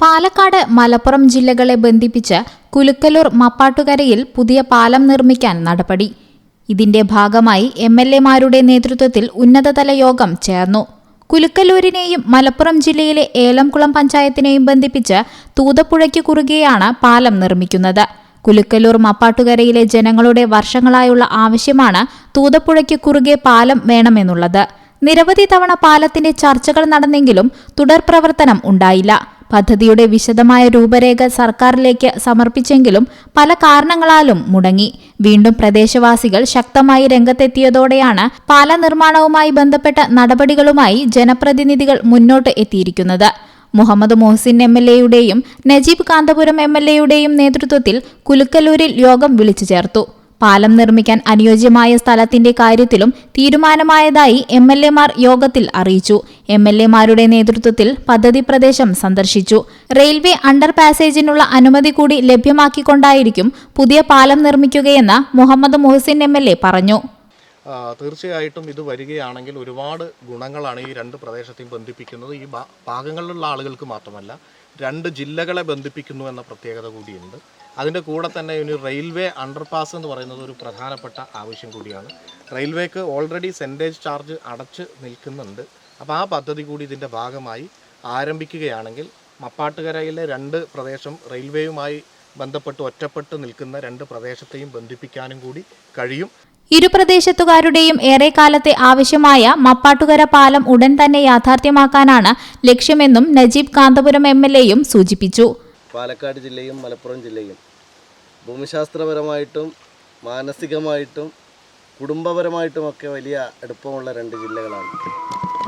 പാലക്കാട്, മലപ്പുറം ജില്ലകളെ ബന്ധിപ്പിച്ച് കുലുക്കലൂർ മപ്പാട്ടുകരയിൽ പുതിയ പാലം നിർമ്മിക്കാൻ നടപടി. ഇതിന്റെ ഭാഗമായി എംഎൽഎമാരുടെ നേതൃത്വത്തിൽ ഉന്നതതല യോഗം ചേർന്നു. കുലുക്കലൂരിനെയും മലപ്പുറം ജില്ലയിലെ ഏലംകുളം പഞ്ചായത്തിനെയും ബന്ധിപ്പിച്ച് തൂതപ്പുഴയ്ക്ക് കുറുകെയാണ് പാലം നിർമ്മിക്കുന്നത്. കുലുക്കലൂർ മപ്പാട്ടുകരയിലെ ജനങ്ങളുടെ വർഷങ്ങളായുള്ള ആവശ്യമാണ് തൂതപ്പുഴയ്ക്ക് കുറുകെ പാലം വേണമെന്നുള്ളത്. നിരവധി തവണ പാലത്തിന്റെ ചർച്ചകൾ നടന്നെങ്കിലും തുടർ പ്രവർത്തനം ഉണ്ടായില്ല. പദ്ധതിയുടെ വിശദമായ രൂപരേഖ സർക്കാരിലേക്ക് സമർപ്പിച്ചെങ്കിലും പല കാരണങ്ങളാലും മുടങ്ങി. വീണ്ടും പ്രദേശവാസികൾ ശക്തമായി രംഗത്തെത്തിയതോടെയാണ് പാല നിർമ്മാണവുമായി ബന്ധപ്പെട്ട നടപടികളുമായി ജനപ്രതിനിധികൾ മുന്നോട്ട് എത്തിയിരിക്കുന്നത്. മുഹമ്മദ് മുഹസിൻ എംഎൽഎയുടെയും നജീബ് കാന്തപുരം എംഎൽഎയുടെയും നേതൃത്വത്തിൽ കുലുക്കലൂരിൽ യോഗം വിളിച്ചു ചേർത്തു. പാലം നിർമ്മിക്കാൻ അനുയോജ്യമായ സ്ഥലത്തിന്റെ കാര്യത്തിലും തീരുമാനമായതായി എംഎൽഎമാർ യോഗത്തിൽ അറിയിച്ചു. എംഎൽഎമാരുടെ നേതൃത്വത്തിൽ പദ്ധതി പ്രദേശം സന്ദർശിച്ചു. റെയിൽവേ അണ്ടർ പാസേജിനുള്ള അനുമതി കൂടി ലഭ്യമാക്കിക്കൊണ്ടായിരിക്കും പുതിയ പാലം നിർമ്മിക്കുകയെന്ന് മുഹമ്മദ് മുഹസിൻ എംഎൽഎ പറഞ്ഞു. തീർച്ചയായിട്ടും ഇത് വരികയാണെങ്കിൽ ഒരുപാട് ഗുണങ്ങളാണ് ഈ രണ്ട് പ്രദേശത്തെയും ബന്ധിപ്പിക്കുന്നത്. ഈ ഭാഗങ്ങളിലുള്ള ആളുകൾക്ക് മാത്രമല്ല, രണ്ട് ജില്ലകളെ ബന്ധിപ്പിക്കുന്നു എന്ന പ്രത്യേകത കൂടിയുണ്ട്. അതിൻ്റെ കൂടെ തന്നെ ഇനി റെയിൽവേ അണ്ടർപാസ് എന്ന് പറയുന്നത് ഒരു പ്രധാനപ്പെട്ട ആവശ്യം കൂടിയാണ്. റെയിൽവേക്ക് ഓൾറെഡി സെൻറ്റേജ് ചാർജ് അടച്ച് നിൽക്കുന്നുണ്ട്. അപ്പോൾ ആ പദ്ധതി കൂടി ഇതിൻ്റെ ഭാഗമായി ആരംഭിക്കുകയാണെങ്കിൽ മപ്പാട്ടുകരയിലെ രണ്ട് പ്രദേശം റെയിൽവേയുമായി ബന്ധപ്പെട്ട് ഒറ്റപ്പെട്ട് നിൽക്കുന്ന രണ്ട് പ്രദേശത്തെയും ബന്ധിപ്പിക്കാനും കൂടി കഴിയും. ഇരു പ്രദേശത്തുകാരുടെയും ഏറെക്കാലത്തെ ആവശ്യമായ മപ്പാട്ടുകര പാലം ഉടൻ തന്നെ യാഥാർത്ഥ്യമാക്കാനാണ് ലക്ഷ്യമെന്നും നജീബ് കാന്തപുരം എംഎൽഎയും സൂചിപ്പിച്ചു. പാലക്കാട് ജില്ലയും മലപ്പുറം ജില്ലയും ഭൂമിശാസ്ത്രപരമായിട്ടും മാനസികമായിട്ടും കുടുംബപരമായിട്ടുമൊക്കെ വലിയ അടുപ്പമുള്ള രണ്ട് ജില്ലകളാണ്.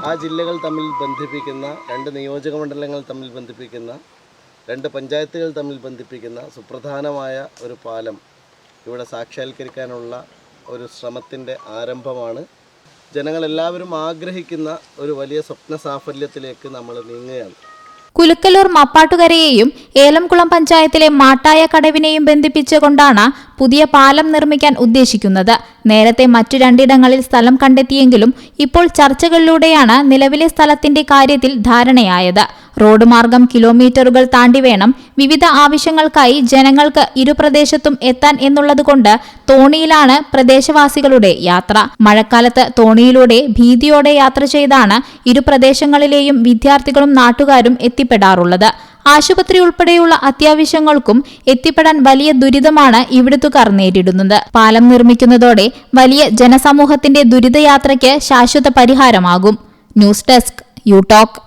ആ ജില്ലകൾ തമ്മിൽ ബന്ധിപ്പിക്കുന്ന, രണ്ട് നിയോജക മണ്ഡലങ്ങൾ തമ്മിൽ ബന്ധിപ്പിക്കുന്ന, രണ്ട് പഞ്ചായത്തുകൾ തമ്മിൽ ബന്ധിപ്പിക്കുന്ന സുപ്രധാനമായ ഒരു പാലം ഇവിടെ സാക്ഷാത്കരിക്കാനുള്ള ഒരു ശ്രമത്തിൻ്റെ ആരംഭമാണ്. ജനങ്ങളെല്ലാവരും ആഗ്രഹിക്കുന്ന ഒരു വലിയ സ്വപ്ന സാഫല്യത്തിലേക്ക് നമ്മൾ നീങ്ങുകയാണ്. കുലുക്കലൂർ മപ്പാട്ടുകരയെയും ഏലംകുളം പഞ്ചായത്തിലെ മാട്ടായ കടവിനെയും ബന്ധിപ്പിച്ചുകൊണ്ടാണ് പുതിയ പാലം നിർമ്മിക്കാൻ ഉദ്ദേശിക്കുന്നത്. നേരത്തെ മറ്റു രണ്ടിടങ്ങളിൽ സ്ഥലം കണ്ടെത്തിയെങ്കിലും ഇപ്പോൾ ചർച്ചകളിലൂടെയാണ് നിലവിലെ സ്ഥലത്തിന്റെ കാര്യത്തിൽ ധാരണയായത്. റോഡ് മാർഗം കിലോമീറ്ററുകൾ താണ്ടി വേണം വിവിധ ആവശ്യങ്ങൾക്കായി ജനങ്ങൾക്ക് ഇരുപ്രദേശത്തും എത്താൻ എന്നുള്ളതുകൊണ്ട് തോണിയിലാണ് പ്രദേശവാസികളുടെ യാത്ര. മഴക്കാലത്ത് തോണിയിലൂടെ ഭീതിയോടെ യാത്ര ചെയ്താണ് ഇരുപ്രദേശങ്ങളിലെയും വിദ്യാർത്ഥികളും നാട്ടുകാരും എത്തിപ്പെടാറുള്ളത്. ആശുപത്രി ഉൾപ്പെടെയുള്ള അത്യാവശ്യങ്ങൾക്കും എത്തിപ്പെടാൻ വലിയ ദുരിതമാണ് ഇവിടുത്തുകാർ നേരിടുന്നത്. പാലം നിർമ്മിക്കുന്നതോടെ വലിയ ജനസമൂഹത്തിന്റെ ദുരിതയാത്രയ്ക്ക് ശാശ്വത പരിഹാരമാകും. News desk you talk.